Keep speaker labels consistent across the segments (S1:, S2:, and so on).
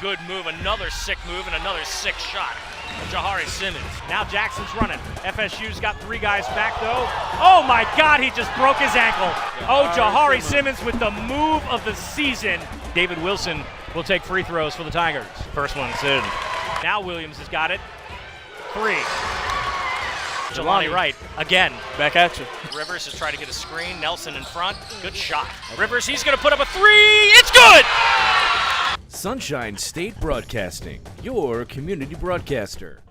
S1: good move, another sick move, and another sick shot. Jahari Simmons. Now Jackson's running. FSU's got 3 guys back, though. Oh, my God, he just broke his ankle. Oh, Jahari Simmons with the move of the season. David Wilson will take free throws for the Tigers. First one's in. Now Williams has got it. 3. Jelani Wright again.
S2: Back at you.
S1: Rivers is trying to get a screen. Nelson in front. Good shot. Rivers, he's going to put up a 3. It's good!
S3: Sunshine State Broadcasting, your community broadcaster.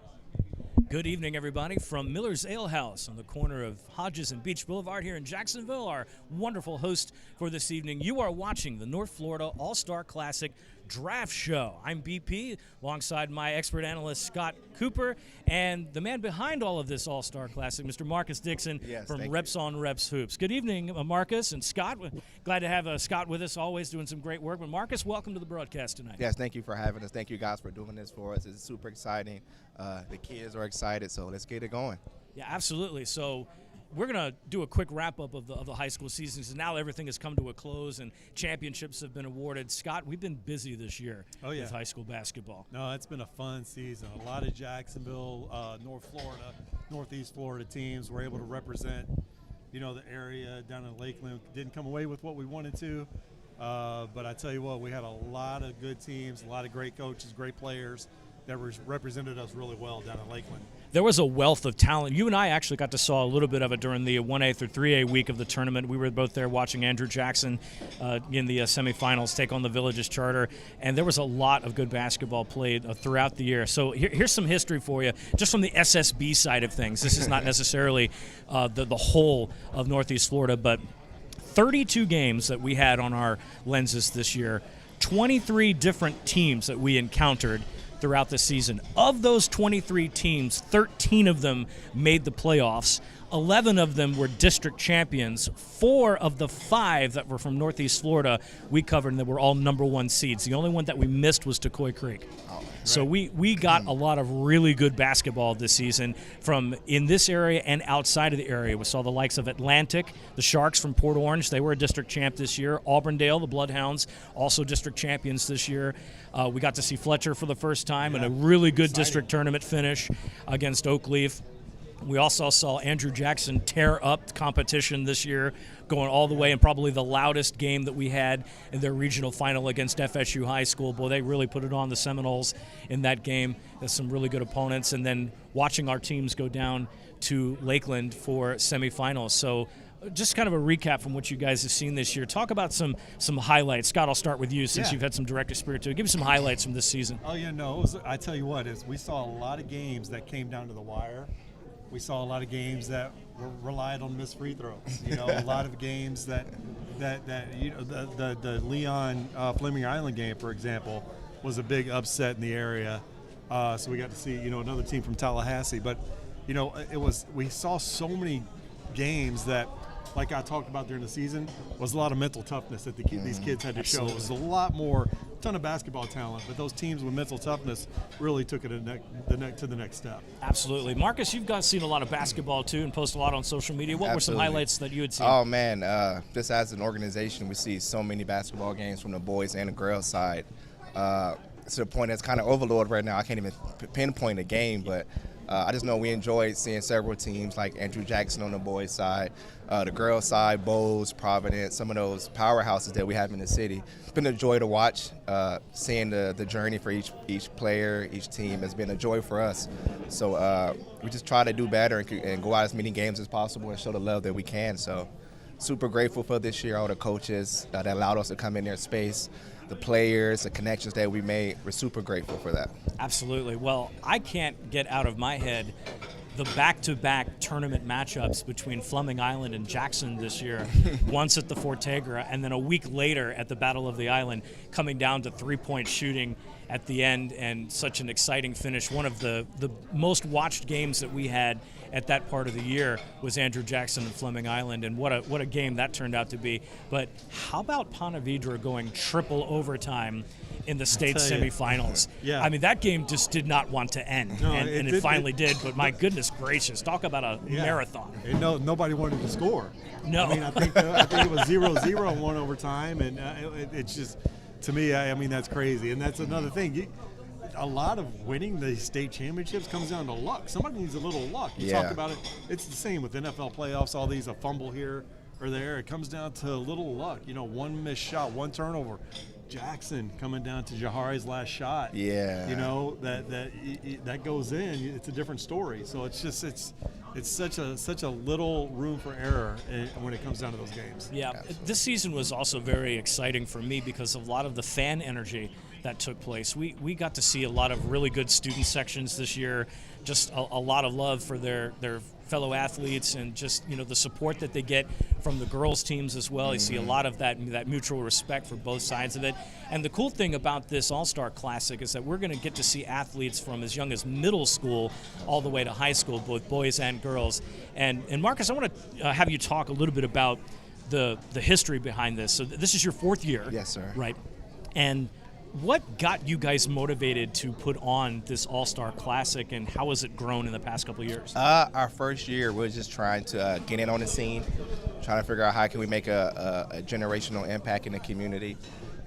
S4: Good evening, everybody, from Miller's Ale House on the corner of Hodges and Beach Boulevard here in Jacksonville. Our wonderful host for this evening. You are watching the North Florida All-Star Classic Draft Show. I'm BP, alongside my expert analyst, Scott Cooper, and the man behind all of this All-Star Classic, Mr. Marcus Dixon from ReponrepsHoops. Good evening, Marcus and Scott. Glad to have Scott with us, always doing some great work. But Marcus, welcome to the broadcast tonight.
S5: Yes, thank you for having us. Thank you guys for doing this for us. It's super exciting. The kids are excited, so let's get it going.
S4: Yeah, absolutely. So we're going to do a quick wrap-up of the high school season. So now everything has come to a close and championships have been awarded. Scott, we've been busy this year with high school basketball.
S6: No, it's been a fun season. A lot of Jacksonville, North Florida, Northeast Florida teams were able to represent, the area down in Lakeland. Didn't come away with what we wanted to, but I tell you what, we had a lot of good teams, a lot of great coaches, great players that represented us really well down in Lakeland.
S4: There was a wealth of talent. You and I actually got to saw a little bit of it during the 1A through 3A week of the tournament. We were both there watching Andrew Jackson in the semifinals take on the Villages Charter, and there was a lot of good basketball played throughout the year. So here's some history for you, just from the SSB side of things. This is not necessarily the whole of Northeast Florida, but 32 games that we had on our lenses this year, 23 different teams that we encountered throughout the season. Of those 23 teams, 13 of them made the playoffs. 11 of them were district champions. 4 of the 5 that were from Northeast Florida we covered, and they were all number 1 seeds. The only one that we missed was Tecoy Creek. So we got a lot of really good basketball this season from in this area and outside of the area. We saw the likes of Atlantic, the Sharks from Port Orange. They were a district champ this year. Auburndale, the Bloodhounds, also district champions this year. We got to see Fletcher for the first time in a really good district tournament finish against Oakleaf. We also saw Andrew Jackson tear up the competition this year, going all the way, and probably the loudest game that we had in their regional final against FSU High School. Boy, they really put it on the Seminoles in that game. There's some really good opponents. And then watching our teams go down to Lakeland for semifinals. So just kind of a recap from what you guys have seen this year. Talk about some highlights. Scott, I'll start with you since you've had some direct experience too. Give me some highlights from this season.
S6: Oh, yeah, no. I tell you what, we saw a lot of games that came down to the wire. We saw a lot of games that relied on missed free throws. A lot of games that the Leon Fleming Island game, for example, was a big upset in the area. So we got to see another team from Tallahassee. But we saw so many games that, like I talked about during the season, was a lot of mental toughness that these kids had to show. It was a lot more, ton of basketball talent, but those teams with mental toughness really took it to the next step.
S4: Absolutely. Marcus, you've seen a lot of basketball too and post a lot on social media. What were some highlights that you had seen?
S5: Oh, man, just as an organization, we see so many basketball games from the boys and the girls side. To the point that's kind of overload right now. I can't even pinpoint a game, but I just know we enjoyed seeing several teams like Andrew Jackson on the boys' side, the girls' side, Bowes, Providence, some of those powerhouses that we have in the city. It's been a joy to watch. Seeing the journey for each player, each team has been a joy for us. So we just try to do better and go out as many games as possible and show the love that we can. So super grateful for this year, all the coaches that allowed us to come in their space, the players, the connections that we made. We're super grateful for that.
S4: Absolutely. Well, I can't get out of my head the back-to-back tournament matchups between Fleming Island and Jackson this year, once at the Fortegra and then a week later at the Battle of the Island, coming down to three-point shooting at the end and such an exciting finish. One of the most watched games that we had at that part of the year was Andrew Jackson and Fleming Island, and what a game that turned out to be. But how about Ponte Vedra going triple overtime in the state semifinals?
S6: Yeah.
S4: I mean, that game just did not want to end,
S6: no,
S4: and it finally did. But my goodness gracious, talk about a marathon.
S6: Nobody wanted to score.
S4: No.
S6: I mean, I think it was 0-0 in one overtime, and it's just to me, I mean, that's crazy. And that's another thing. A lot of winning the state championships comes down to luck. Somebody needs a little luck. You talk about it. It's the same with NFL playoffs, all these, a fumble here or there. It comes down to a little luck. You know, one missed shot, one turnover. Jackson coming down to Jahari's last shot.
S5: Yeah.
S6: You know, that goes in. It's a different story. So it's just it's such a little room for error when it comes down to those games.
S4: Yeah, this season was also very exciting for me because of a lot of the fan energy that took place. We got to see a lot of really good student sections this year, just a lot of love for their fellow athletes, and just, you know, the support that they get from the girls teams as well. You see a lot of that mutual respect for both sides of it. And the cool thing about this All-Star Classic is that we're going to get to see athletes from as young as middle school all the way to high school, both boys and girls. And Marcus, I want to have you talk a little bit about the history behind this. So this is your 4th year.
S5: Yes, sir.
S4: Right. And what got you guys motivated to put on this All-Star Classic, and how has it grown in the past couple of years?
S5: Our first year, we were just trying to get in on the scene, trying to figure out how can we make a generational impact in the community.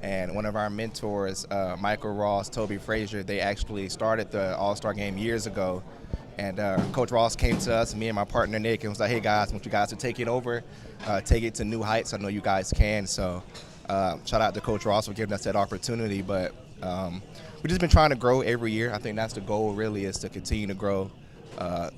S5: And one of our mentors, Michael Ross, Toby Frazier, they actually started the All-Star Game years ago. And Coach Ross came to us, me and my partner Nick, and was like, hey guys, I want you guys to take it over, take it to new heights. I know you guys can. So shout out to Coach Ross for giving us that opportunity. But we've just been trying to grow every year. I think that's the goal, really, is to continue to grow,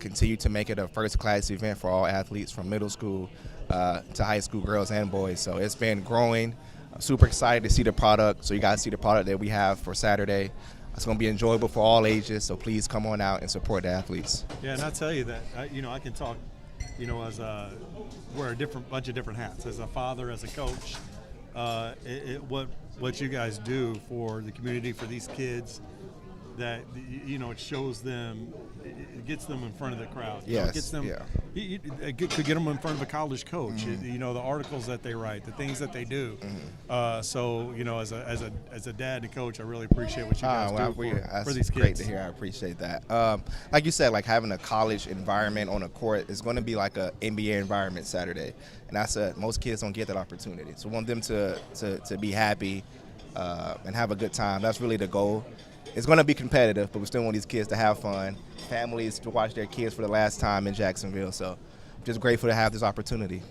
S5: continue to make it a first-class event for all athletes from middle school to high school, girls and boys. So it's been growing. I'm super excited to see the product. So you guys see the product that we have for Saturday. It's going to be enjoyable for all ages, so please come on out and support the athletes.
S6: Yeah, and I'll tell you that, I can talk, as wear a bunch of different hats. As a father, as a coach, what you guys do for the community, for these kids, that, it shows them, it gets them in front of the crowd.
S5: Yes,
S6: it gets them, it could get them in front of a college coach. Mm-hmm. The articles that they write, the things that they do. Mm-hmm. So as a dad and coach, I really appreciate what you guys do for these kids. That's
S5: great to hear. I appreciate that. Like you said, like having a college environment on a court is going to be like an NBA environment Saturday, and that's most kids don't get that opportunity. So we want them to be happy and have a good time. That's really the goal. It's going to be competitive, but we still want these kids to have fun, families to watch their kids for the last time in Jacksonville. So I'm just grateful to have this opportunity.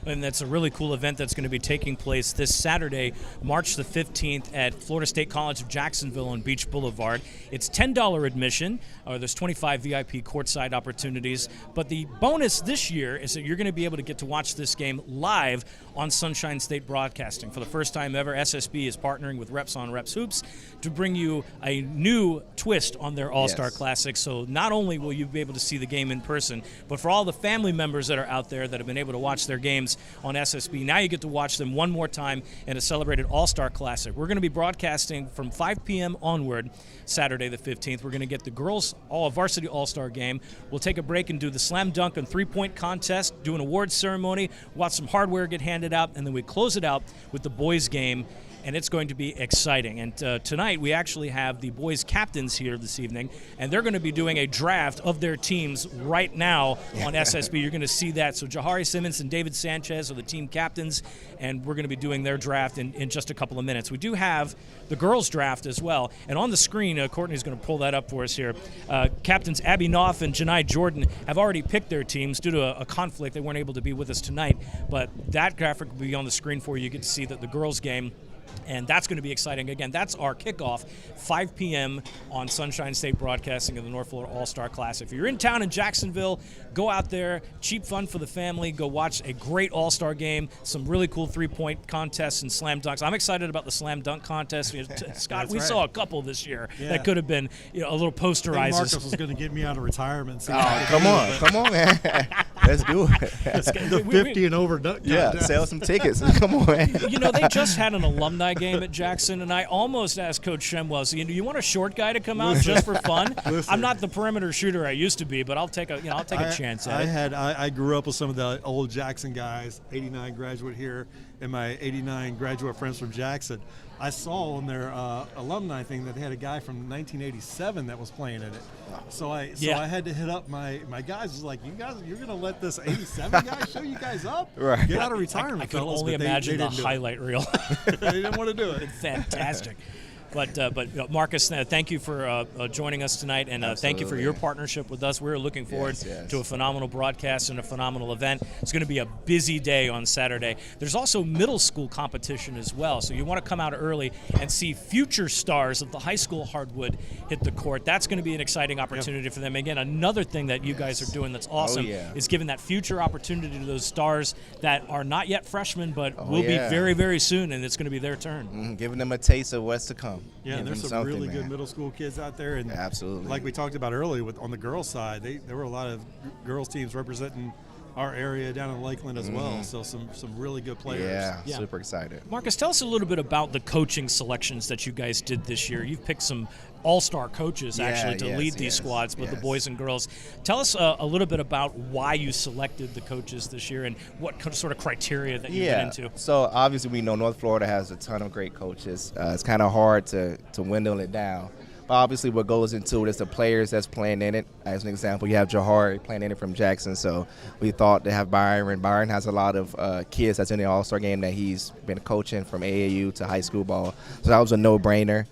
S4: And that's a really cool event that's going to be taking place this Saturday, March the 15th at Florida State College of Jacksonville on Beach Boulevard. It's $10 admission. There's 25 VIP courtside opportunities. But the bonus this year is that you're going to be able to get to watch this game live on Sunshine State Broadcasting. For the first time ever, SSB is partnering with ReponrepsHoops to bring you a new twist on their All-Star Classic. So not only will you be able to see the game in person, but for all the family members that are out there that have been able to watch their games on SSB, now you get to watch them one more time in a celebrated All-Star Classic. We're going to be broadcasting from 5 p.m. onward Saturday the 15th. We're going to get the girls varsity All-Star game. We'll take a break and do the slam dunk and three-point contest, do an awards ceremony, watch some hardware get handed out, and then we close it out with the boys game. And it's going to be exciting. And tonight we actually have the boys captains here this evening, and they're going to be doing a draft of their teams right now on SSB. You're going to see that. So Jahari Simmons and David Sanchez are the team captains, and we're going to be doing their draft in just a couple of minutes. We do have the girls draft as well. And on the screen, Courtney's going to pull that up for us here. Captains Abby Knopf and Janai Jordan have already picked their teams due to a conflict. They weren't able to be with us tonight, but that graphic will be on the screen for you. You get to see that the girls game. And that's going to be exciting. Again, that's our kickoff, 5 p.m. on Sunshine State Broadcasting of the North Florida All-Star Classic. If you're in town in Jacksonville, go out there, cheap fun for the family, go watch a great All-Star game, some really cool three-point contests and slam dunks. I'm excited about the slam dunk contest. Scott, we saw a couple this year that could have been a little posterizers.
S6: Marcus was going to get me out of retirement. So
S5: come on, man. Let's do it.
S6: The 50 and over dunk contest.
S5: Sell some tickets. Come on, man.
S4: They just had an alumni game at Jackson, and I almost asked Coach Shemwell, so, you want a short guy to come out just for fun? I'm not the perimeter shooter I used to be, but I'll take a chance at it.
S6: I grew up with some of the old Jackson guys, 89 graduate here, and my '89 graduate friends from Jackson, I saw on their alumni thing that they had a guy from 1987 that was playing in it. So I had to hit up my guys. Was like, you're gonna let this '87 guy show you guys up?
S5: Right.
S6: Get out of retirement,
S4: I could
S6: fellas.
S4: only
S6: But
S4: imagine
S6: they
S4: the
S6: didn't do
S4: highlight reel.
S6: it. They didn't want to do it.
S4: Fantastic. But Marcus, thank you for joining us tonight, and thank you for your partnership with us. We're looking forward to a phenomenal broadcast and a phenomenal event. It's going to be a busy day on Saturday. There's also middle school competition as well, so you want to come out early and see future stars of the high school hardwood hit the court. That's going to be an exciting opportunity for them. Again, another thing that you guys are doing that's awesome is giving that future opportunity to those stars that are not yet freshmen, but will be very, very soon, and it's going to be their turn.
S5: Giving them a taste of what's to come.
S6: Yeah, there's some really good middle school kids out there, and
S5: absolutely,
S6: like we talked about earlier, on the girls' side, there were a lot of girls teams representing our area down in Lakeland as well. So some really good players.
S5: Yeah, super excited.
S4: Marcus, tell us a little bit about the coaching selections that you guys did this year. You've picked some all-star coaches actually to lead these squads with the boys and girls. Tell us a little bit about why you selected the coaches this year and what sort of criteria that you went into.
S5: So obviously we know North Florida has a ton of great coaches. It's kind of hard to dwindle it down. But obviously what goes into it is the players that's playing in it. As an example, you have Jahari playing in it from Jackson, so we thought to have Byron. Byron has a lot of kids that's in the All-Star game that he's been coaching from AAU to high school ball. So that was a no-brainer.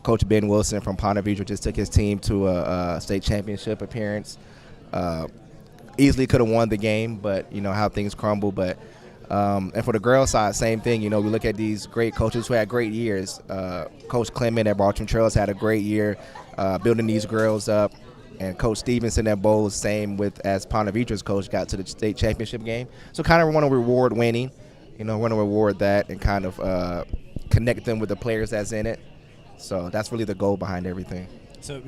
S5: Coach Ben Wilson from Ponte Vedra just took his team to a state championship appearance. Easily could have won the game, but you know how things crumble. But and for the girls' side, same thing. You know, we look at these great coaches who had great years. Coach Clement at Bartram Trails had a great year building these girls up. And Coach Stevenson at Bowles, same with as Ponte Vedra's coach, got to the state championship game. So kind of want to reward winning. You know, want to reward that and kind of connect them with the players that's in it. So that's really the goal behind everything.
S4: So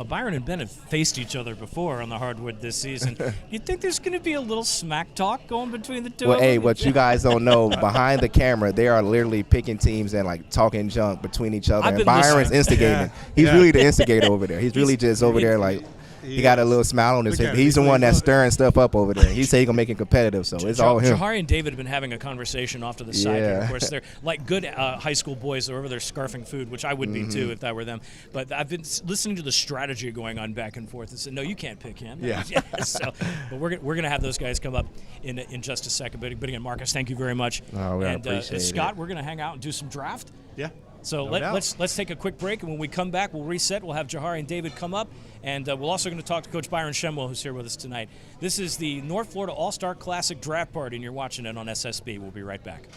S4: Byron and Ben have faced each other before on the hardwood this season. You think there's going to be a little smack talk going between the two of them?
S5: Hey, what you guys don't know, behind the camera, they are literally picking teams and like talking junk between each other. And Byron's instigating. He's really the instigator over there. He's really just over there like. He got a little smile on his face. He's the one that's stirring stuff up over there. He said he's going to make it competitive, so it's all him.
S4: Jahari and David have been having a conversation off to the side here. Of course, they're like good high school boys. They're over there scarfing food, which I would be too if that were them. But I've been listening to the strategy going on back and forth and said, no, you can't pick him. But we're going to have those guys come up in just a second. But again, Marcus, thank you very much.
S5: Oh, we appreciate
S4: Scott, we're going to hang out and do some draft.
S6: Yeah.
S4: So let's take a quick break, and when we come back, we'll reset. We'll have Jahari and David come up, and we're also going to talk to Coach Byron Shemwell, who's here with us tonight. This is the North Florida All-Star Classic Draft Party, and you're watching it on SSB. We'll be right back.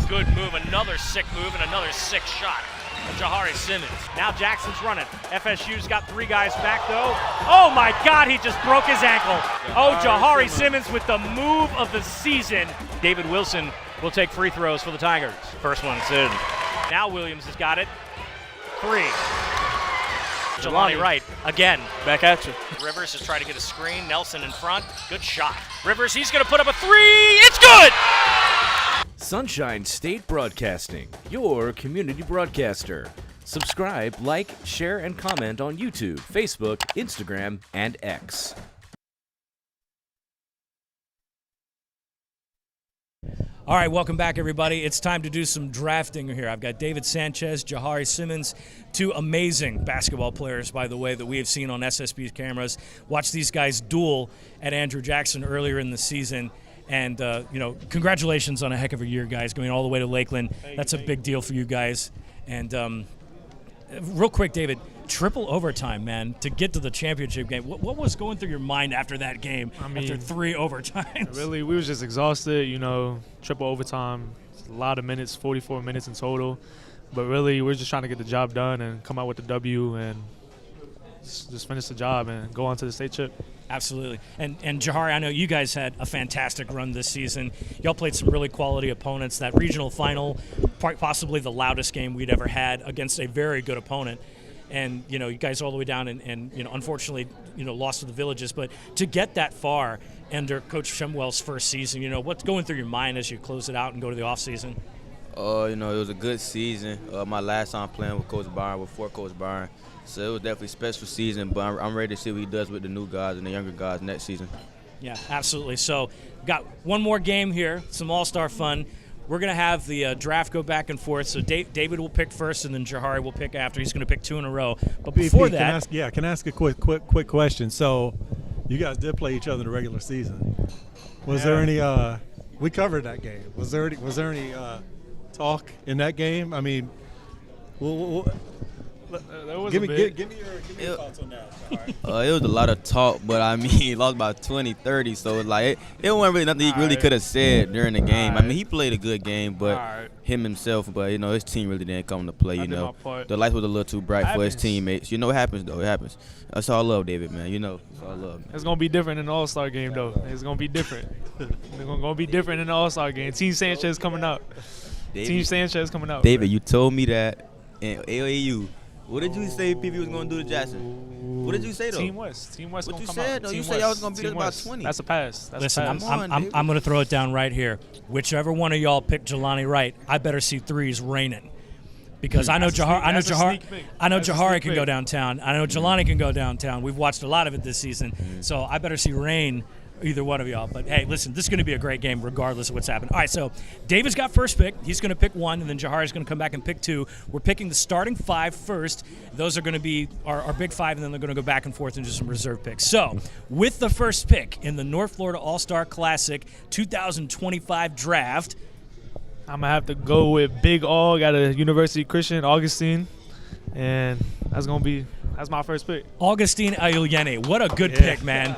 S1: Good move, another sick move, and another sick shot. Jahari Simmons. Now Jackson's running. FSU's got three guys back, though. Oh, my God, he just broke his ankle. Oh, Jahari Simmons with the move of the season. David Wilson will take free throws for the Tigers. First one's in. Now Williams has got it. Three. Jelani Wright again.
S2: Back at you.
S1: Rivers is trying to get a screen. Nelson in front. Good shot. Rivers, he's going to put up a three. It's good!
S3: Sunshine State Broadcasting, your community broadcaster. Subscribe, like, share, and comment on YouTube, Facebook, Instagram, and X.
S4: All right, welcome back, everybody. It's time to do some drafting here. I've got David Sanchez, Jahari Simmons, two amazing basketball players, by the way, that we have seen on SSB's cameras. Watch these guys duel at Andrew Jackson earlier in the season. And, congratulations on a heck of a year, guys, going all the way to Lakeland. That's a big deal for you guys. And real quick, David, triple overtime, man, to get to the championship game. What was going through your mind after that game, after three overtimes?
S2: Really, we was just exhausted, triple overtime, a lot of minutes, 44 minutes in total. But really, we're just trying to get the job done and come out with the W and just finish the job and go on to the state chip.
S4: Absolutely. And Jahari, I know you guys had a fantastic run this season. Y'all played some really quality opponents. That regional final, possibly the loudest game we'd ever had against a very good opponent. And, you guys all the way down and unfortunately, lost to the Villages. But to get that far under Coach Shemwell's first season, what's going through your mind as you close it out and go to the offseason?
S7: It was a good season. My last time playing with Coach Byron, before Coach Byron. So it was definitely a special season, but I'm ready to see what he does with the new guys and the younger guys next season.
S4: Yeah, absolutely. So, got one more game here, some all-star fun. We're going to have the draft go back and forth. So David will pick first, and then Jahari will pick after. He's going to pick 2 in a row. But before that,
S6: can I ask a quick question? So, you guys did play each other in the regular season. Was there any? We covered that game. Was there any talk in that game? I mean, give me your thoughts on that.
S7: It was a lot of talk, but I mean, he lost by 20, 30, so it's like it wasn't really nothing he really could have said during the game. I mean, he played a good game, but himself, but his team really didn't come to play. The light was a little too bright for his teammates. It happens though. It happens. That's all love, David, man. It's all love. Man.
S2: It's gonna be different in the All-Star game, though. It's gonna be different. It's gonna be different in the All-Star game. Team Sanchez coming out. Team Sanchez coming out.
S7: David, you told me that in AAU. What did you say PV was going to do to Jackson? What did you say, though?
S2: Team West going to come out.
S7: What you said, though? You said y'all was going to beat us by 20.
S2: That's a pass.
S4: Listen, I'm going to throw it down right here. Whichever one of y'all picked Jelani Wright, I better see threes raining. Because I know Jahari can go downtown. I know Jelani can go downtown. We've watched a lot of it this season. So I better see rain, either one of y'all. But, hey, listen, this is going to be a great game regardless of what's happening. All right, so David's got first pick. He's going to pick 1, and then Jahari's going to come back and pick 2. We're picking the starting 5 first. Those are going to be our big 5, and then they're going to go back and forth into some reserve picks. So with the first pick in the North Florida All-Star Classic 2025 draft,
S2: I'm going to have to go with Big Aug out of University Christian, Augustine, and that's my first pick.
S4: Augustine Ayuyene. What a good pick, man.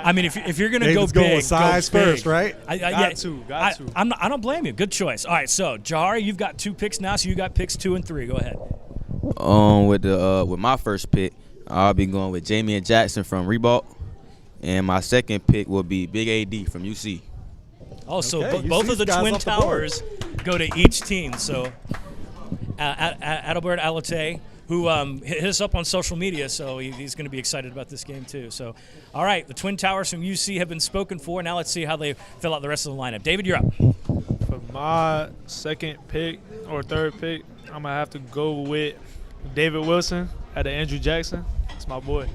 S4: I mean, if you're going to go big,
S6: with size
S4: go
S6: first, right?
S2: Got to.
S4: I don't blame you. Good choice. All right, so Jahari, you've got 2 picks now, so you got picks 2 and 3. Go ahead.
S7: With my first pick, I'll be going with Jamie and Jackson from Reebok, and my second pick will be Big AD from UC.
S4: Oh, so
S6: Okay,
S4: both of the Twin Towers go to each team. So Adalbert Alate, who hit us up on social media, so he's going to be excited about this game too. So, all right, the Twin Towers from UC have been spoken for. Now let's see how they fill out the rest of the lineup. David, you're up.
S2: For my second pick or third pick, I'm going to have to go with David Wilson out of Andrew Jackson. That's my boy.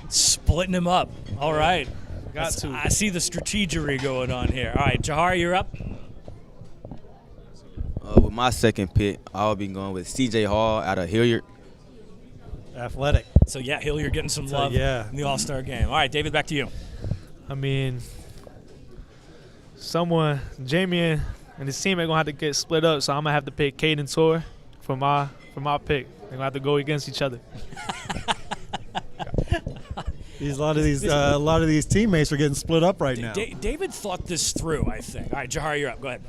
S4: Splitting him up. All right.
S2: Got to.
S4: I see the strategery going on here. All right, Jahari, you're up.
S7: With my second pick, I'll be going with CJ Hall out of Hilliard.
S6: Athletic.
S4: So, yeah, Hilliard getting some love in the All-Star game. All right, David, back to you.
S2: I mean, Jamie and his team are going to have to get split up, so I'm going to have to pick Caden Tor for my pick. They're going to have to go against each other.
S6: A lot of these teammates are getting split up right now.
S4: David thought this through, I think. All right, Jahari, you're up. Go ahead.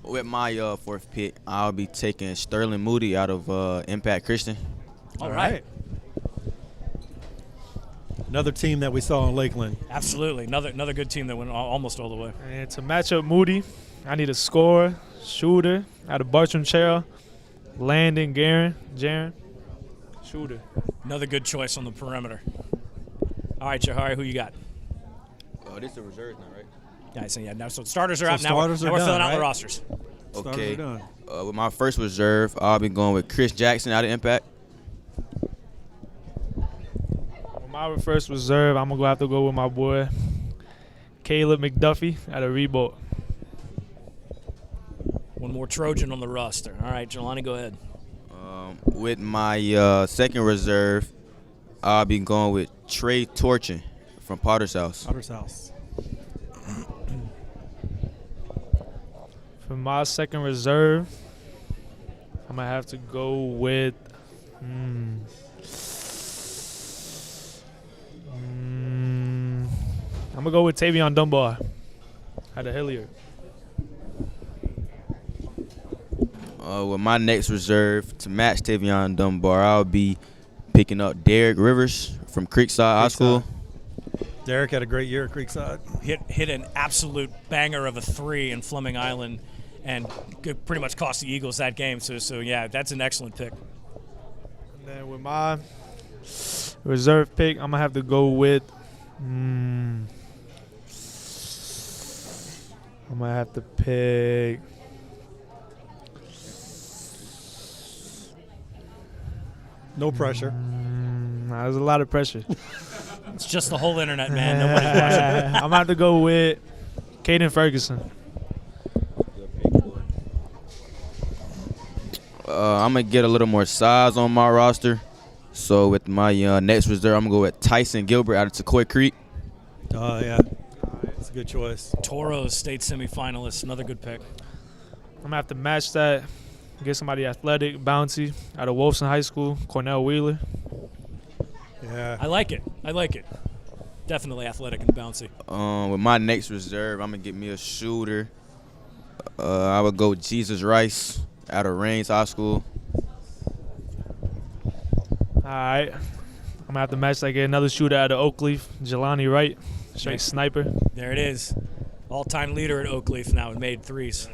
S7: With my fourth pick, I'll be taking Sterling Moody out of Impact Christian.
S4: All right.
S6: Another team that we saw in Lakeland.
S4: Absolutely. Another good team that went almost all the way.
S2: And to match up Moody, I need a scorer, shooter out of Bartram Chair, Landon Jaron, shooter.
S4: Another good choice on the perimeter. All right, Jahari, who you got?
S7: This is the reserves now, right?
S4: So starters are out now. We're filling out the rosters.
S7: Okay. With my first reserve, I'll be going with Chris Jackson out of Impact.
S2: With my first reserve, I'm going to have to go with my boy, Caleb McDuffie out of Reebok.
S4: One more Trojan on the roster. All right, Jelani, go ahead.
S7: With my second reserve, I'll be going with Trey Torchin from Potter's House.
S2: For my second reserve, I'm going to have to go with I'm going to go with Tavion Dunbar out of Hilliard.
S7: With my next reserve, to match Tavion Dunbar, I'll be picking up Derek Rivers from Creekside High School.
S6: Derek had a great year at Creekside.
S4: Hit an absolute banger of a 3 in Fleming Island and pretty much cost the Eagles that game. So yeah, that's an excellent pick.
S2: And then with my reserve pick, I'm going to have to go with I'm going to have to pick
S6: No pressure.
S2: there's a lot of pressure.
S4: It's just the whole internet, man. Nobody's watching.
S2: I'm about to go with Caden Ferguson.
S7: I'm going to get a little more size on my roster. So with my next reserve, I'm going to go with Tyson Gilbert out of Sequoia Creek.
S6: Oh, yeah. It's a good choice.
S4: Toros state semifinalist, another good pick.
S2: I'm going to have to match that, get somebody athletic, bouncy, out of Wolfson High School, Cornell Wheeler.
S6: Yeah.
S4: I like it. Definitely athletic and bouncy.
S7: With my next reserve, I'm going to get me a shooter. I would go Jesus Rice out of Rains High School.
S2: All right. I'm going to have to match that, get another shooter out of Oakleaf, Jelani Wright, straight sniper.
S4: There it is. All-time leader at Oakleaf now and made threes.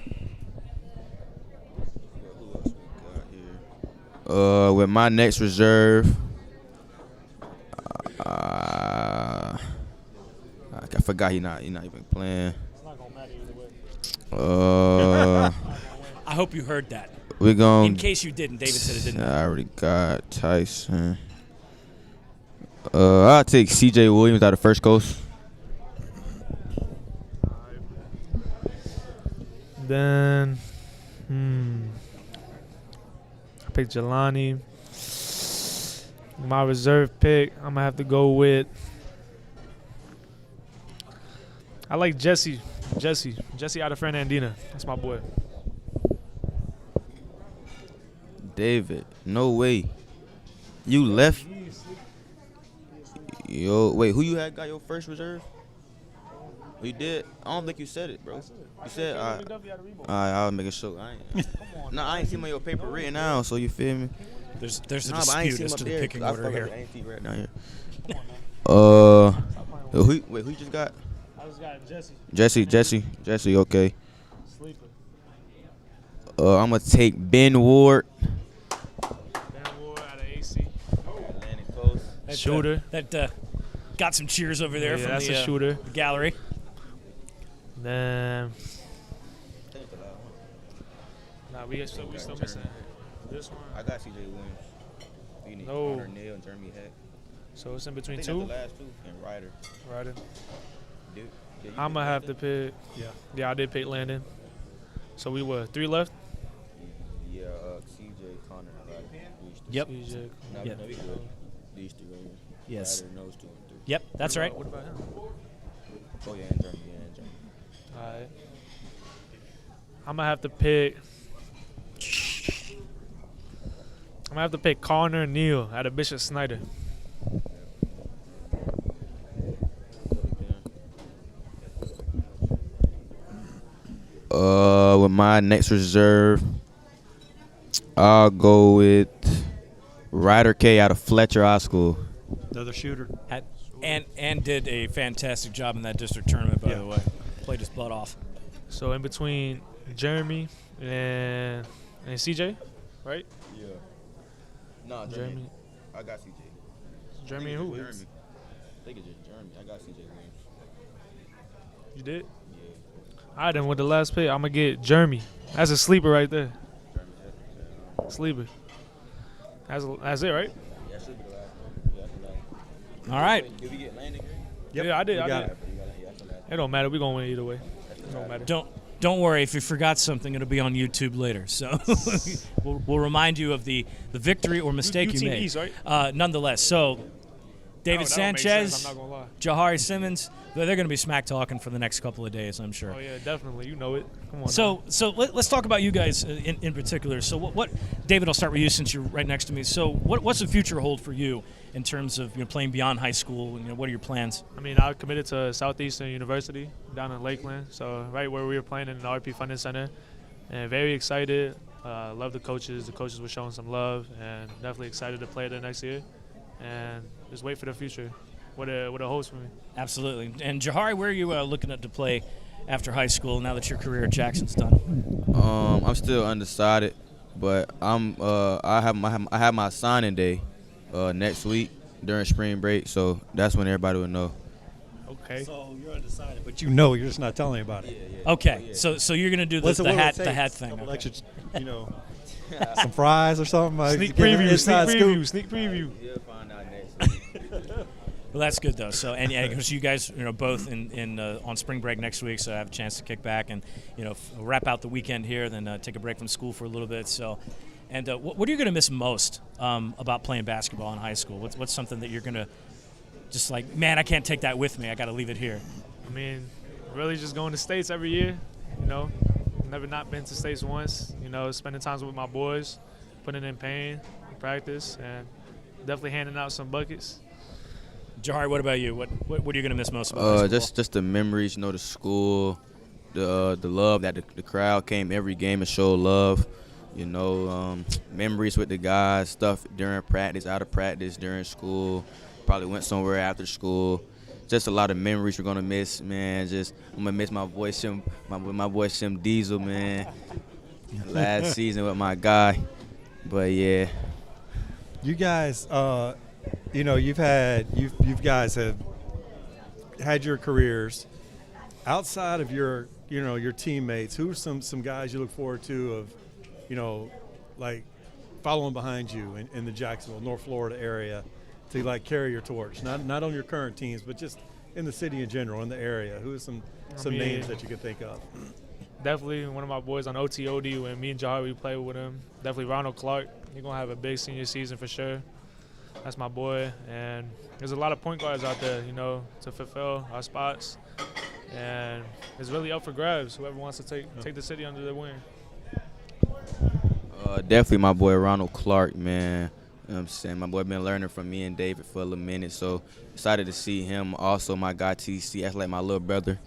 S7: With my next reserve, I forgot he not even playing.
S2: It's not going to matter either way.
S4: I hope you heard that.
S7: We're going.
S4: In case you didn't, David said it didn't.
S7: I already got Tyson. I'll take C.J. Williams out of First Coast.
S2: Then, I picked Jelani. My reserve pick, I'm going to have to go with, I like Jesse out of Fernandina. That's my boy.
S7: David, no way. You left. Yo, wait, who you had got your first reserve? You did? I don't think you said it, bro. You said, all right, I'll make a show. I ain't seen my your paper written now, so you feel me?
S4: There's a dispute as to the picking order here.
S7: I ain't see right down here. Who you just got?
S2: I just got
S7: Jesse, okay.
S2: Sleeper.
S7: I'm going to take Ben Ward.
S2: Ben Ward out of AC.
S7: Atlantic Coast.
S2: Shooter.
S4: That got some cheers over there from
S2: that's
S4: the
S2: a shooter.
S4: gallery.
S2: Then, we still missing this one.
S7: I got C.J. Williams. You need
S2: No.
S7: Connor Neal and Jeremy Heck.
S2: So it's in between
S7: I think
S2: two.
S7: that's the last two. And Ryder.
S2: Right.
S7: Dude, yeah,
S2: I'm going to have to pick. Yeah, I did pick Landon. So we were 3 left.
S7: Yeah, C.J., Connor, and Ryder.
S4: Yep.
S2: CJ.
S7: No,
S4: Yeah.
S7: no, we good. These three right here.
S4: Yes.
S7: Ryder, those 2 and 3.
S4: Yep, that's right.
S2: What about him?
S7: Oh, yeah, and Jeremy.
S2: All right. I'm going to have to pick. I'm going to have to pick Connor Neal out of Bishop Snyder.
S7: With my next reserve, I'll go with Ryder K out of Fletcher High School.
S6: Another shooter.
S4: And did a fantastic job in that district tournament, by the way. Played his butt off.
S2: So in between Jeremy and CJ, right?
S7: Yeah. No,
S2: Jeremy.
S7: I got CJ.
S2: Jeremy and who?
S7: Jeremy. I think it's just Jeremy. I got CJ Williams.
S2: You did?
S7: Yeah.
S2: All right, then with the last pick, I'm going to get Jeremy. That's a sleeper right there. Sleeper. That's it, right?
S7: Yeah, should be the last one. Yeah, that's the last one.
S4: All right.
S7: Did we get Landon?
S2: Yeah, I did.
S6: We got it.
S2: It don't matter. We're going to win either way. It don't matter.
S4: Don't worry. If you forgot something, it'll be on YouTube later. So we'll remind you of the victory or mistake you
S2: Team
S4: made.
S2: East, right?
S4: Nonetheless, so David
S2: That would make
S4: Sanchez,
S2: sense, I'm not gonna lie.
S4: Jahari Simmons, they're going to be smack talking for the next couple of days, I'm sure.
S2: Oh, yeah, definitely. You know it. Come on.
S4: So let's talk about you guys in particular. So what David, I'll start with you since you're right next to me. So what's the future hold for you in terms of playing beyond high school? And, what are your plans?
S2: I mean, I committed to Southeastern University down in Lakeland, so right where we were playing in the RP Funding Center, and very excited. Love the coaches. The coaches were showing some love, and definitely excited to play there next year. And just wait for the future. What it holds for me.
S4: Absolutely. And Jahari, where are you looking at to play after high school now that your career at Jackson's done?
S7: I'm still undecided, but I have my signing day next week during spring break, so that's when everybody will know.
S2: Okay.
S6: So you're undecided, but you're just not telling anybody.
S4: Okay. So you're going to do the hat thing.
S6: Couple
S4: Okay.
S6: extra, some fries or something.
S2: Sneak preview.
S6: Inside scoop.
S2: Sneak preview.
S7: You'll find out next week.
S4: Well, that's good though. So, and because you guys, both in on spring break next week, so I have a chance to kick back and wrap out the weekend here, then take a break from school for a little bit. So, and what are you going to miss most about playing basketball in high school? What's something that you're going to just like, man, I can't take that with me. I got to leave it here.
S2: I mean, really just going to States every year. Never not been to States once. Spending time with my boys, putting in pain, practice, and definitely handing out some buckets.
S4: Jahari, what about you? What are you going to miss most about basketball?
S7: Just the memories, the school, the love that the crowd came every game and showed love. Memories with the guys, stuff during practice, out of practice, during school. Probably went somewhere after school. Just a lot of memories we're gonna miss, man. I'm gonna miss my boy Shim Diesel, man. Last season with my guy, but yeah.
S6: You guys, you guys have had your careers outside of your teammates. Who are some guys you look forward to of, like following behind you in the Jacksonville, North Florida area to like carry your torch? Not on your current teams, but just in the city in general, in the area. Who are some names that you can think of?
S2: Definitely one of my boys on OTOD when me and Jahari we play with him. Definitely Ronald Clark. He's going to have a big senior season for sure. That's my boy. And there's a lot of point guards out there, to fulfill our spots. And it's really up for grabs, whoever wants to take the city under their wing.
S7: Definitely my boy Ronald Clark, man. I'm saying? My boy been learning from me and David for a little minute, so excited to see him. Also, my guy TC, that's like my little brother.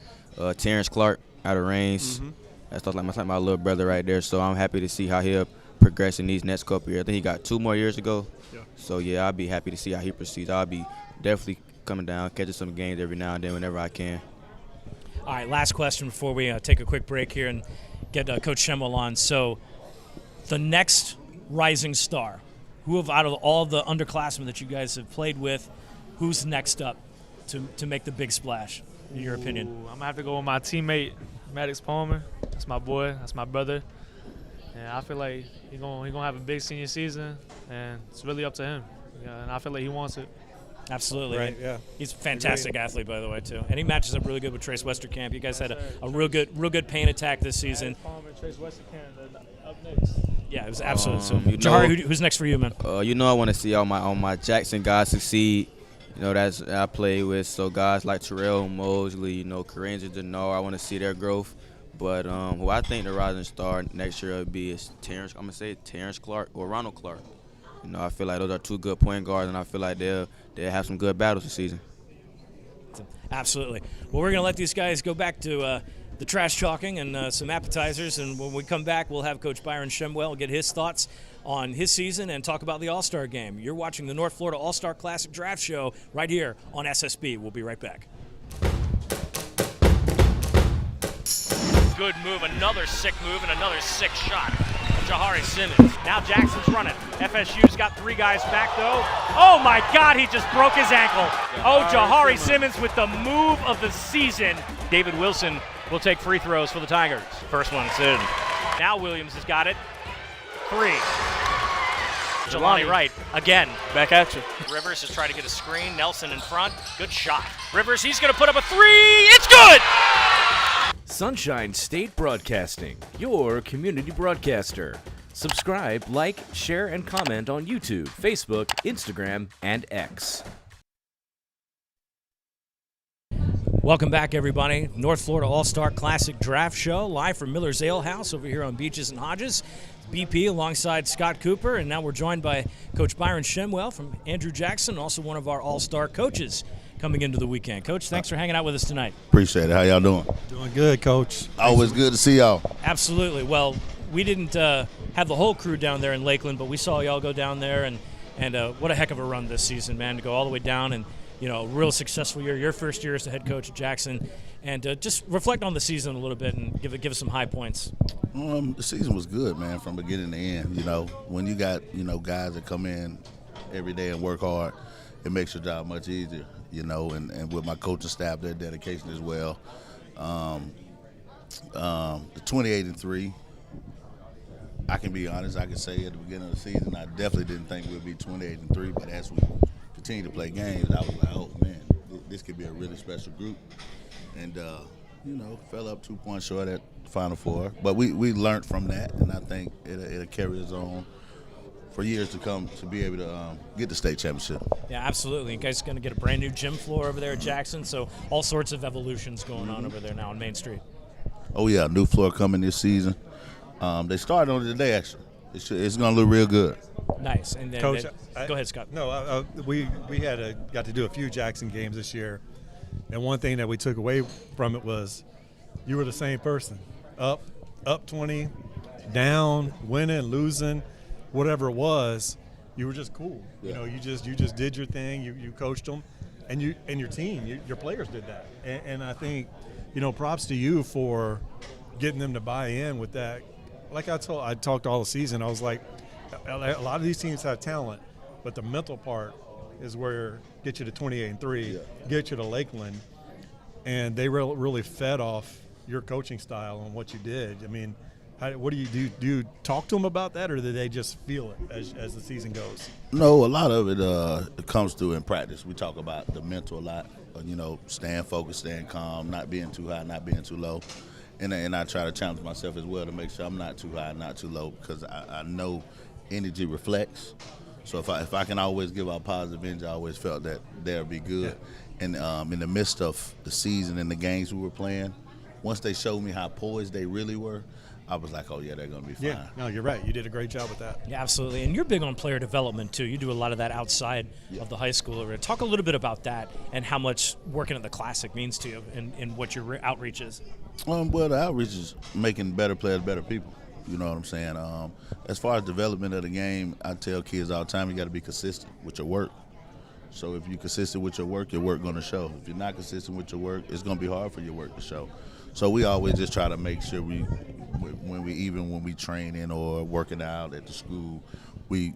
S7: Terrence Clark out of Reigns. Mm-hmm. That's like my little brother right there, so I'm happy to see how he'll progress in these next couple years. I think he got 2 more years to go. Yeah. So, yeah, I'll be happy to see how he proceeds. I'll be definitely coming down, catching some games every now and then whenever I can.
S4: All right, last question before we take a quick break here and get Coach Shemwell on. So, the next rising star, out of all the underclassmen that you guys have played with, who's next up to make the big splash, in your opinion?
S2: I'm going to have to go with my teammate, Maddox Palmer. That's my boy. That's my brother. And I feel like he's gonna have a big senior season, and it's really up to him. And I feel like he wants it.
S4: Absolutely.
S6: Right, yeah.
S4: He's a fantastic athlete, by the way, too. And he matches up really good with Trace Westerkamp. You guys had a real good paint attack this season.
S2: Maddox Palmer and Trace Westerkamp up next.
S4: Yeah, it was absolutely. So, Jahari, who's next for you, man?
S7: I want to see all my Jackson guys succeed. That's I play with. So guys like Terrell Mosley, Kareem Denard, I want to see their growth. But who I think the rising star next year will be is Terrence. I'm gonna say Terrence Clark or Ronald Clark. I feel like those are 2 good point guards, and I feel like they'll have some good battles this season.
S4: Absolutely. Well, we're gonna let these guys go back to the trash talking and some appetizers, and when we come back, we'll have Coach Byron Shemwell get his thoughts on his season and talk about the All-Star game. You're watching the North Florida All-Star Classic Draft Show right here on SSB. We'll be right back.
S1: Good move, another sick move, and another sick shot. Jahari Simmons. Now Jackson's running. FSU's got 3 guys back, though. Oh, my God, he just broke his ankle. Jahari Simmons with the move of the season. David Wilson will take free throws for the Tigers. First one's in. Now Williams has got it. 3. Jelani Wright again.
S8: Back at you.
S1: Rivers is trying to get a screen. Nelson in front. Good shot. Rivers, he's going to put up a 3. It's good!
S3: Sunshine State Broadcasting, your community broadcaster. Subscribe, like, share, and comment on YouTube, Facebook, Instagram, and X.
S4: Welcome back, everybody. North Florida All-Star Classic Draft Show, live from Miller's Ale House over here on Beaches and Hodges. BP alongside Scott Cooper, and now we're joined by Coach Byron Shemwell from Andrew Jackson, also one of our All-Star coaches coming into the weekend. Coach, thanks for hanging out with us tonight.
S9: Appreciate it. How y'all doing?
S6: Doing good, Coach.
S9: Always good to see y'all.
S4: Absolutely. Well, we didn't have the whole crew down there in Lakeland, but we saw y'all go down there, and what a heck of a run this season, man, to go all the way down and, real successful year, your first year as the head coach at Jackson. And just reflect on the season a little bit and give us some high points.
S9: The season was good, man, from beginning to end. When you got, guys that come in every day and work hard, it makes your job much easier, and with my coaching staff, their dedication as well. The 28-3, I can be honest, I can say at the beginning of the season, I definitely didn't think we'd be 28-3, but as we continue to play games, I was like, oh, man, this could be a really special group. And, fell up 2 points short at Final Four. But we learned from that, and I think it'll carry us on for years to come to be able to get the state championship.
S4: Yeah, absolutely. You guys are going to get a brand new gym floor over there at Jackson, so all sorts of evolutions going on over there now on Main Street.
S9: Oh, yeah, new floor coming this season. They started on it today, actually. It's going to look real good.
S4: Nice. And then,
S6: Coach,
S4: go ahead, Scott.
S6: No, we got to do a few Jackson games this year, and one thing that we took away from it was you were the same person. Up 20, down, winning, losing, whatever it was, you were just cool.
S9: Yeah.
S6: You just did your thing. You coached them, and your team, your players did that. And I think, props to you for getting them to buy in with that. Like I talked all the season. I was like, a lot of these teams have talent, but the mental part is where get you to 28-3, get you to Lakeland, and they really fed off your coaching style and what you did. I mean, what do you do? Do you talk to them about that, or do they just feel it as the season goes?
S9: No, a lot of it comes through in practice. We talk about the mental a lot. Staying focused, staying calm, not being too high, not being too low. And I try to challenge myself as well to make sure I'm not too high, not too low, because I know energy reflects. So if I can always give out positive energy, I always felt that they'll be good. Yeah. And in the midst of the season and the games we were playing, once they showed me how poised they really were, I was like, oh, yeah, they're going to be fine.
S6: Yeah, no, you're right. You did a great job with that.
S4: Yeah, absolutely. And you're big on player development, too. You do a lot of that outside of the high school area. Talk a little bit about that and how much working at the Classic means to you and what your outreach is.
S9: Well, the outreach is making better players better people. You know what I'm saying? As far as development of the game, I tell kids all the time, you got to be consistent with your work. So if you're consistent with your work going to show. If you're not consistent with your work, it's going to be hard for your work to show. So we always just try to make sure when we training or working out at the school, we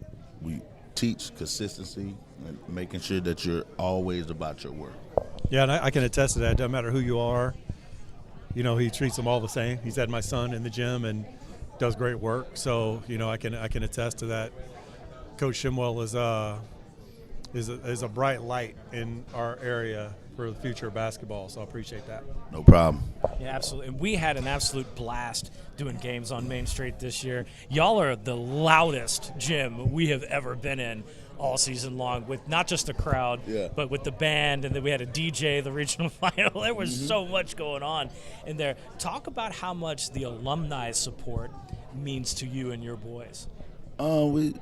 S9: teach consistency and making sure that you're always about your work.
S6: Yeah, and I can attest to that. Doesn't matter who you are. He treats them all the same. He's had my son in the gym and does great work. So I can attest to that. Coach Shimwell is a bright light in our area for the future of basketball, so I appreciate that.
S9: No problem.
S4: Yeah, absolutely. And we had an absolute blast doing games on Main Street this year. Y'all are the loudest gym we have ever been in all season long, with not just the crowd, but with the band, and then we had a DJ, the regional final. There was so much going on in there. Talk about how much the alumni support means to you and your boys.
S9: We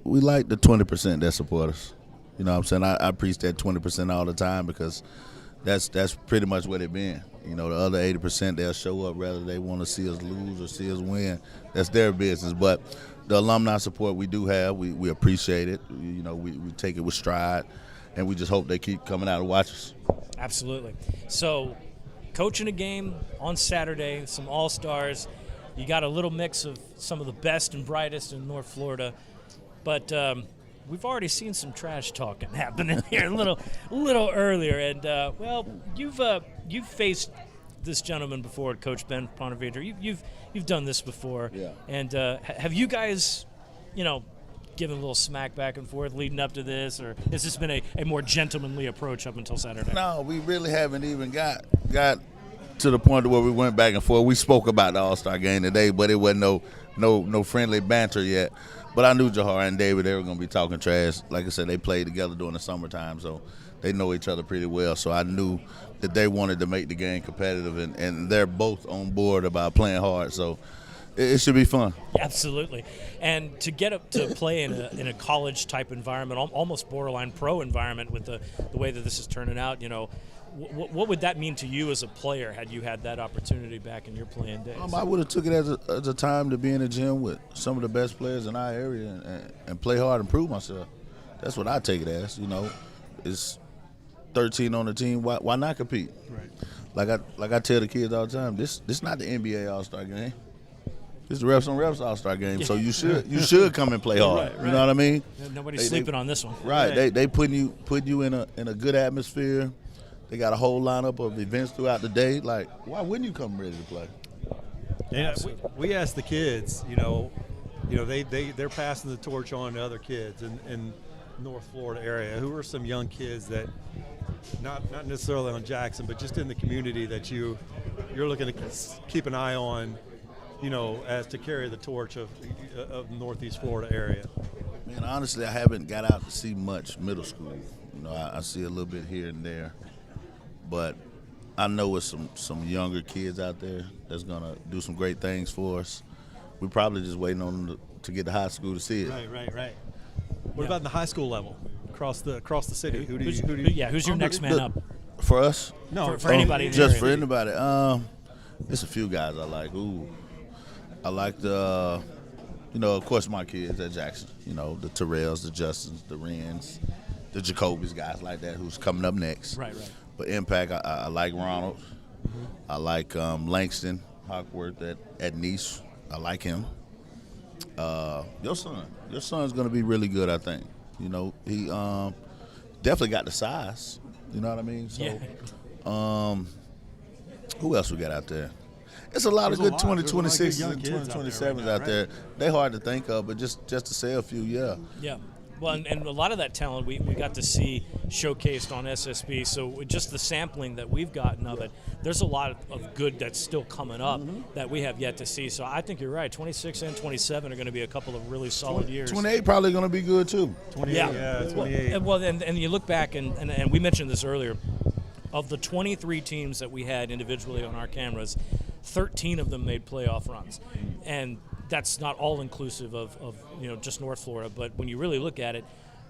S9: like the 20% that support us. You know what I'm saying? I preach that 20% all the time because that's pretty much what it been. The other 80%, they'll show up whether they want to see us lose or see us win. That's their business. But the alumni support we do have, we appreciate it. We take it with stride, and we just hope they keep coming out to watch us.
S4: Absolutely. So, coaching a game on Saturday, some All-Stars. You got a little mix of some of the best and brightest in North Florida. But we've already seen some trash talking happening here a little earlier, and you've faced this gentleman before, Coach Ben Pontevedra. You've done this before, and have you guys, given a little smack back and forth leading up to this, or has this been a more gentlemanly approach up until Saturday?
S9: No, we really haven't even got to the point where we went back and forth. We spoke about the All-Star game today, but it wasn't no friendly banter yet. But I knew Jahar and David, they were going to be talking trash. Like I said, they played together during the summertime, so they know each other pretty well. So I knew that they wanted to make the game competitive, and they're both on board about playing hard. So it should be fun.
S4: Absolutely. And to get up to play in a college-type environment, almost borderline pro environment with the way that this is turning out, what would that mean to you as a player had you had that opportunity back in your playing days?
S9: I would have took it as a time to be in the gym with some of the best players in our area and play hard and prove myself. That's what I take it as. It's 13 on the team. Why not compete? Right. Like I tell the kids all the time, this not the NBA All-Star game. This is the Reps on Reps All-Star game. So you should come and play hard. Right. You know what I mean?
S4: Nobody's sleeping on this one.
S9: Right. They put you in a good atmosphere. They got a whole lineup of events throughout the day. Like, why wouldn't you come ready to play?
S6: Yeah, we asked the kids. They're passing the torch on to other kids in North Florida area. Who are some young kids that not necessarily on Jackson, but just in the community that you're looking to keep an eye on, as to carry the torch of the Northeast Florida area?
S9: Man, honestly, I haven't got out to see much middle school. I see a little bit here and there, but I know it's some younger kids out there that's gonna do some great things for us. We're probably just waiting on them to get to high school to see it.
S6: Right. What about in the high school level across the city? Who's
S4: your next man up?
S9: For us?
S6: No,
S4: for anybody.
S9: Just for anybody. There's a few guys I like. I like the, of course, my kids at Jackson. The Terrells, the Justins, the Wrens, the Jacobys, guys like that who's coming up next.
S4: Right.
S9: But Impact, I like Ronald. Mm-hmm. I like Langston Hawkworth at Nice. I like him. Your son's going to be really good, I think. He definitely got the size. You know what I mean? So,
S4: yeah.
S9: Who else we got out there? It's a lot of good 2026s and 2027s out there. They're hard to think of, but just to say a few, yeah.
S4: Yeah. Well, and a lot of that talent we got to see showcased on SSB. So just the sampling that we've gotten of it, there's a lot of good that's still coming up that we have yet to see. So I think you're right. 26 and 27 are going to be a couple of really solid years.
S9: 28 probably going to be good too.
S6: 28. 28.
S4: Well, and you look back, and we mentioned this earlier, of the 23 teams that we had individually on our cameras, 13 of them made playoff runs. And that's not all inclusive of just North Florida, but when you really look at it,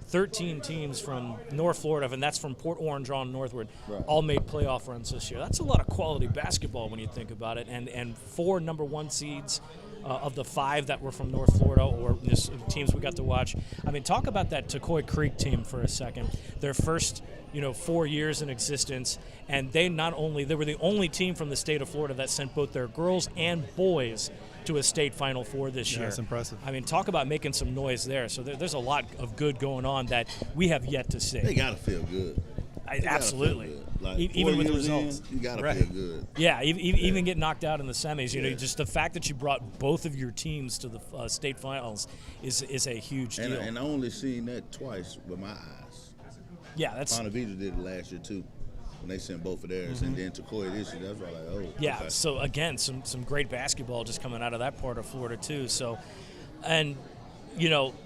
S4: 13 teams from North Florida, and that's from Port Orange on northward, all made playoff runs this year. That's a lot of quality basketball when you think about it, and 4 number 1 seeds of the 5 that were from North Florida or teams we got to watch. I mean, talk about that Tucoy Creek team for a second. Their first 4 years in existence, and they were the only team from the state of Florida that sent both their girls and boys to a state Final Four this year.
S6: That's impressive.
S4: I mean, talk about making some noise there. So there's a lot of good going on that we have yet to see.
S9: They got to feel good.
S4: Absolutely.
S9: Feel good. Like
S4: Even with the results.
S9: You got to feel good.
S4: Yeah, even get knocked out in the semis. Just the fact that you brought both of your teams to the state finals is a huge deal.
S9: And I only seen that twice with my eyes.
S4: Yeah, that's.
S9: Ponte Vedra did it last year too, when they sent both of theirs, and then Tucoy this year. That's why
S4: Yeah.
S9: Okay.
S4: So again, some great basketball just coming out of that part of Florida too. So, and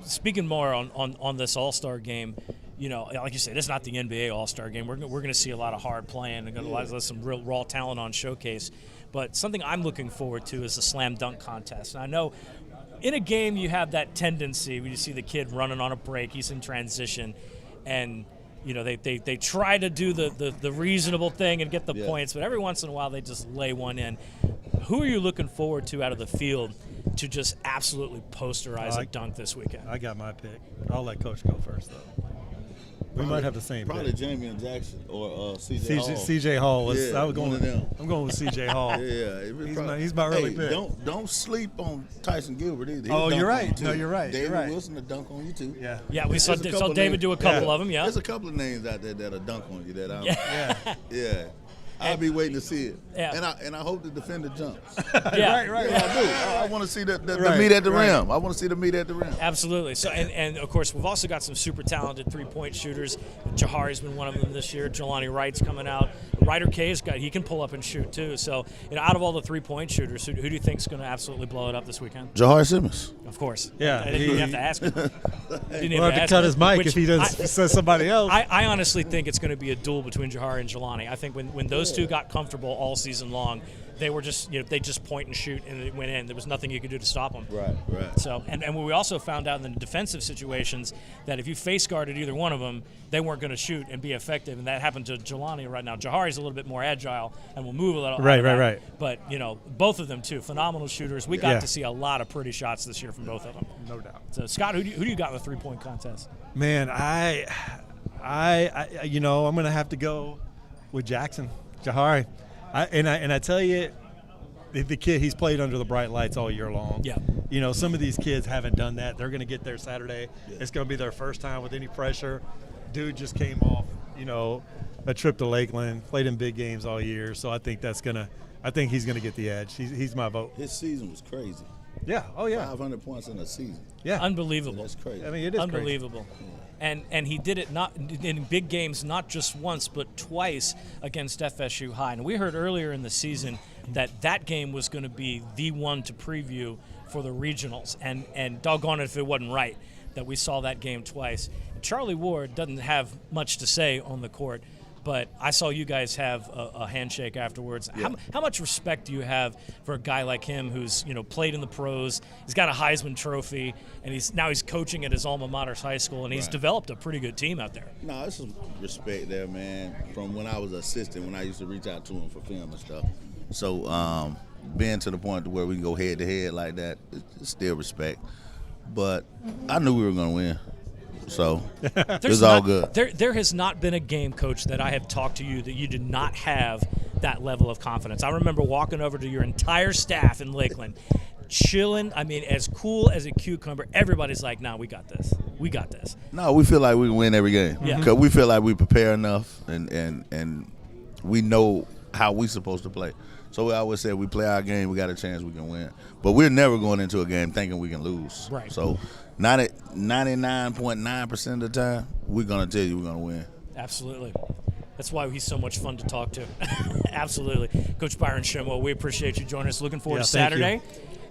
S4: speaking more on this All-Star game, like you said, it's not the NBA All-Star game. We're going to see a lot of hard playing and a lot of some real raw talent on showcase. But something I'm looking forward to is the slam dunk contest. And I know in a game you have that tendency when you see the kid running on a break, he's in transition, and they try to do the reasonable thing and get the points, but every once in a while they just lay one in. Who are you looking forward to out of the field to just absolutely posterize a dunk this weekend?
S6: I got my pick. I'll let Coach go first, though. We might have the same
S9: probably
S6: pick.
S9: Jamie and Jackson or C.J. Hall.
S6: C.J. Hall.
S9: Yeah,
S6: I'm going with C.J. Hall. He's my early pick.
S9: Don't sleep on Tyson Gilbert either.
S6: You're right. No, you're right.
S9: David
S6: you're right.
S9: Wilson to dunk on you too.
S4: Yeah, we saw David do a couple of them. Yeah,
S9: there's a couple of names out there that'll dunk on you. Yeah. I'll be waiting to see it.
S4: Yeah.
S9: And I hope the defender jumps.
S4: Yeah.
S6: Right.
S9: I do. I want to see the meat at the rim. I want to see the meat at the rim.
S4: Absolutely. So, and of course, we've also got some super talented 3-point shooters. Jahari's been one of them this year. Jelani Wright's coming out. Ryder K's he can pull up and shoot too. So, out of all the 3-point shooters, who do you think is going to absolutely blow it up this weekend?
S9: Jahari Simmons.
S4: Of course.
S6: Yeah.
S4: I didn't even have to ask him.
S6: We'll have to cut his mic if he says somebody else.
S4: I honestly think it's going to be a duel between Jahari and Jelani. I think when those two got comfortable all season long, they were just they just point and shoot and it went in. There was nothing you could do to stop them.
S9: Right.
S4: So and we also found out in the defensive situations that if you face guarded either one of them, they weren't going to shoot and be effective, and that happened to Jelani right now. Jahari's a little bit more agile and will move a little.
S6: Right.
S4: But both of them too, phenomenal shooters. We got to see a lot of pretty shots this year from both of them.
S6: No doubt.
S4: So Scott, who do you got in the 3-point contest?
S6: Man, I I'm going to have to go with Jahari. I tell you, the kid, he's played under the bright lights all year long.
S4: Yeah.
S6: Some of these kids haven't done that. They're going to get there Saturday. Yeah. It's going to be their first time with any pressure. Dude just came off, a trip to Lakeland, played in big games all year. So I think he's going to get the edge. He's my vote.
S9: His season was crazy.
S6: Yeah. Oh, yeah.
S9: 500 points in a season.
S6: Yeah.
S4: Unbelievable.
S9: That's crazy.
S6: I mean, it is
S4: Unbelievable.
S6: Crazy.
S4: And he did it not in big games, not just once, but twice against FSU High. And we heard earlier in the season that game was going to be the one to preview for the regionals. And doggone it if it wasn't right that we saw that game twice. Charlie Ward doesn't have much to say on the court, but I saw you guys have a handshake afterwards.
S9: Yeah.
S4: How much respect do you have for a guy like him who's played in the pros? He's got a Heisman Trophy, and he's coaching at his alma mater's high school, and he's developed a pretty good team out there.
S9: No, there's some respect there, man. From when I was an assistant, when I used to reach out to him for film and stuff. So being to the point to where we can go head to head like that, it's still respect. But I knew we were going to win. So it's all good.
S4: There has not been a game, Coach, that I have talked to you that you did not have that level of confidence. I remember walking over to your entire staff in Lakeland, chilling. I mean, as cool as a cucumber. Everybody's like, "Nah, we got this. We got this."
S9: No, we feel like we can win every game.
S4: Yeah.
S9: Because we feel like we prepare enough and we know how we supposed to play. So we always say we play our game, we got a chance we can win. But we're never going into a game thinking we can lose.
S4: Right.
S9: So 99.9% of the time, we're going to tell you we're going to win.
S4: Absolutely. That's why he's so much fun to talk to. Absolutely. Coach Byron Shimwell, we appreciate you joining us. Looking forward to Saturday.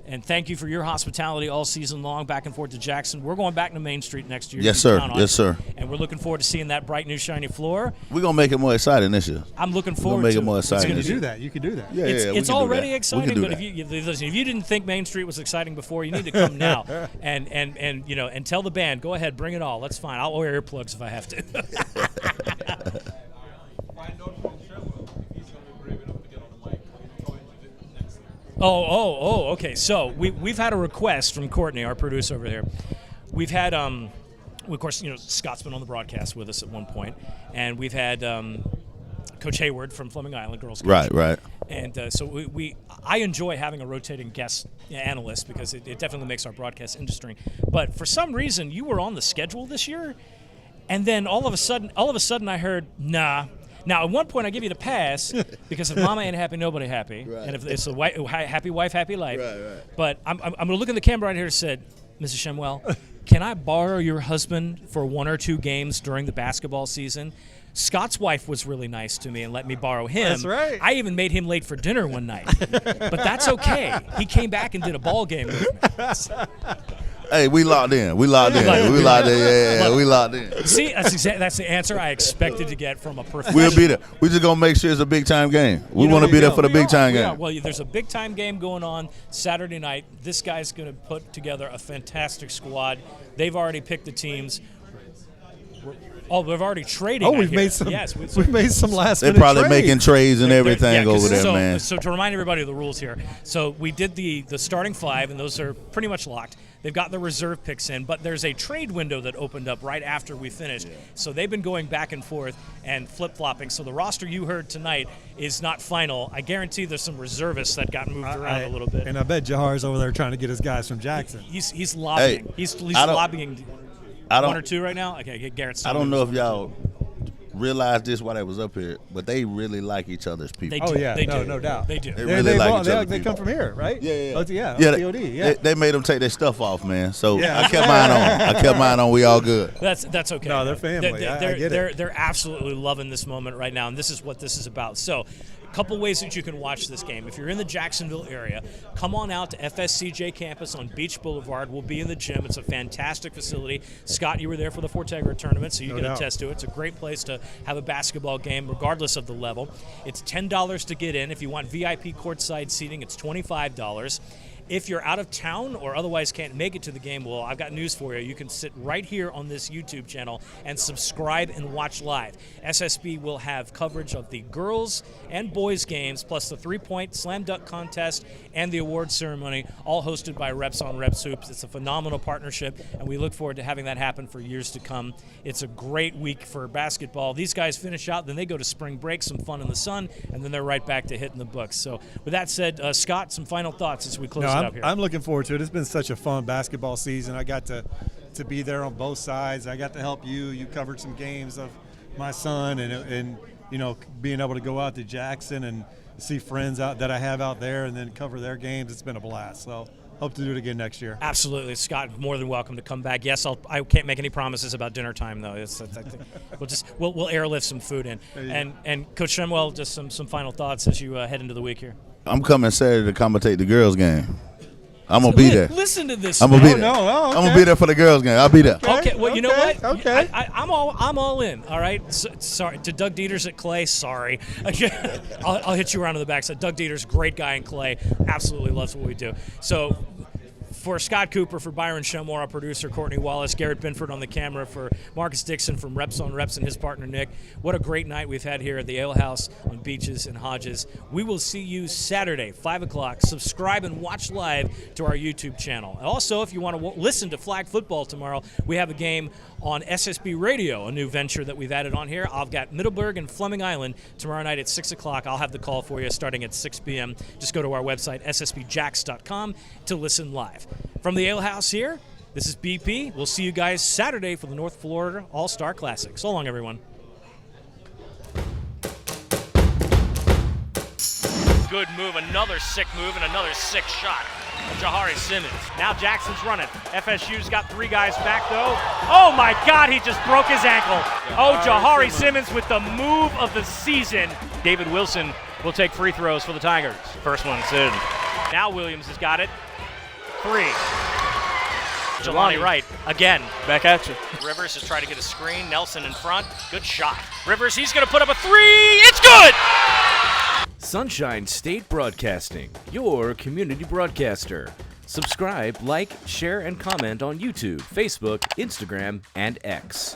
S4: And thank you for your hospitality all season long, back and forth to Jackson. We're going back to Main Street next year.
S9: Yes, sir. Yes, sir.
S4: And we're looking forward to seeing that bright, new, shiny floor.
S9: We're going to make it more exciting this year.
S4: I'm looking forward
S9: to
S4: to
S9: it. More exciting.
S6: You can do that. You can do that.
S9: Yeah,
S4: it's already exciting, but
S9: if
S4: you didn't think Main Street was exciting before, you need to come now and tell the band, go ahead, bring it all. That's fine. I'll wear earplugs if I have to. Okay. So we've had a request from Courtney, our producer over here. We've had, of course, Scott's been on the broadcast with us at one point, and we've had Coach Hayward from Fleming Island girls coach.
S9: Right.
S4: And so I enjoy having a rotating guest analyst because it definitely makes our broadcast interesting. But for some reason, you were on the schedule this year, and then all of a sudden, I heard nah. Now, at one point, I give you the pass because if mama ain't happy, nobody happy. Right. And if it's a happy wife, happy life.
S9: Right.
S4: But I'm going to look in the camera right here and said, Mrs. Shemwell, can I borrow your husband for 1 or 2 games during the basketball season? Scott's wife was really nice to me and let me borrow him.
S6: That's right.
S4: I even made him late for dinner one night. But that's okay. He came back and did a ball game with me.
S9: Hey, we locked in. We locked in. Yeah, we locked in.
S4: See, that's the answer I expected to get from a professional.
S9: We'll be there. We just gonna make sure it's a big time game. We want to be there for the big time game.
S4: Well, there's a big time game going on Saturday night. This guy's going to put together a fantastic squad. They've already picked the teams. We've already traded.
S6: We've made some.
S4: Yes,
S6: we've made some last minute.
S9: They're probably
S6: trades.
S9: making trades and everything over there, man.
S4: So to remind everybody of the rules here, so we did the starting 5, and those are pretty much locked. They've got the reserve picks in, but there's a trade window that opened up right after we finished. Yeah. So they've been going back and forth and flip-flopping. So the roster you heard tonight is not final. I guarantee there's some reservists that got moved around a little bit.
S6: And I bet Jahar's over there trying to get his guys from Jackson.
S4: He's lobbying.
S9: Hey,
S4: he's lobbying 1 or 2 right now? Okay, Garrett's
S9: I don't know if y'all realized this while they was up here, but they really like each other's people.
S4: They do.
S6: No doubt.
S4: They do.
S9: They really like each other's
S6: They
S9: people.
S6: come from here, right?
S9: Yeah.
S6: OTOD,
S9: They made them take their stuff off, man. So I kept mine on. We all good.
S4: That's okay.
S6: No, they're family. I get it.
S4: They're absolutely loving this moment right now, and this is what this is about. So, a couple ways that you can watch this game. If you're in the Jacksonville area, come on out to FSCJ campus on Beach Boulevard. We'll be in the gym. It's a fantastic facility. Scott, you were there for the Fortegra tournament, so you can attest to it. It's a great place to have a basketball game, regardless of the level. It's $10 to get in. If you want VIP courtside seating, it's $25. If you're out of town or otherwise can't make it to the game, well, I've got news for you. You can sit right here on this YouTube channel and subscribe and watch live. SSB will have coverage of the girls and boys games, plus the 3-point slam dunk contest and the award ceremony, all hosted by Reps on Reps Hoops. It's a phenomenal partnership, and we look forward to having that happen for years to come. It's a great week for basketball. These guys finish out, then they go to spring break, some fun in the sun, and then they're right back to hitting the books. So with that said, Scott, some final thoughts as we close it up here.
S6: I'm looking forward to it. It's been such a fun basketball season. I got to be there on both sides. I got to help you. You covered some games of my son, and being able to go out to Jackson and see friends out that I have out there, and then cover their games. It's been a blast. So hope to do it again next year.
S4: Absolutely, Scott. More than welcome to come back. Yes, I can't make any promises about dinner time though. We'll airlift some food in. And Coach Shenwell, just some final thoughts as you head into the week here.
S9: I'm coming Saturday to commentate the girls' game. I'm gonna be there.
S4: Listen to this.
S9: I'm gonna be there.
S6: Okay.
S9: I'm gonna be there for the girls' game. I'll be there.
S4: Okay. Well, you know what?
S6: Okay.
S4: I'm all in. All right. Sorry to Doug Dieters at Clay. Sorry. I'll hit you around in the back. So Doug Dieters, great guy in Clay. Absolutely loves what we do. So. For Scott Cooper, for Byron Shumway, our producer, Courtney Wallace, Garrette Bindford on the camera, for Marcus Dixon from Reps on Reps and his partner Nick. What a great night we've had here at the Ale House on Beaches and Hodges. We will see you Saturday, 5 o'clock. Subscribe and watch live to our YouTube channel. Also, if you want to listen to flag football tomorrow, we have a game on SSB Radio, a new venture that we've added on here. I've got Middleburg and Fleming Island tomorrow night at 6 o'clock. I'll have the call for you starting at 6 p.m. Just go to our website, ssbjacks.com, to listen live. From the Ale House here, this is BP. We'll see you guys Saturday for the North Florida All-Star Classic. So long, everyone.
S1: Good move, another sick move, and another sick shot. Jahari Simmons. Now Jackson's running. FSU's got 3 guys back, though. Oh, my God, he just broke his ankle. Jahari Simmons with the move of the season. David Wilson will take free throws for the Tigers. First one's in. Now Williams has got it. 3. Jelani Wright again.
S8: Back at you.
S1: Rivers is trying to get a screen. Nelson in front. Good shot. Rivers, he's going to put up a 3. It's good!
S3: Sunshine State Broadcasting, your community broadcaster. Subscribe, like, share, and comment on YouTube, Facebook, Instagram, and X.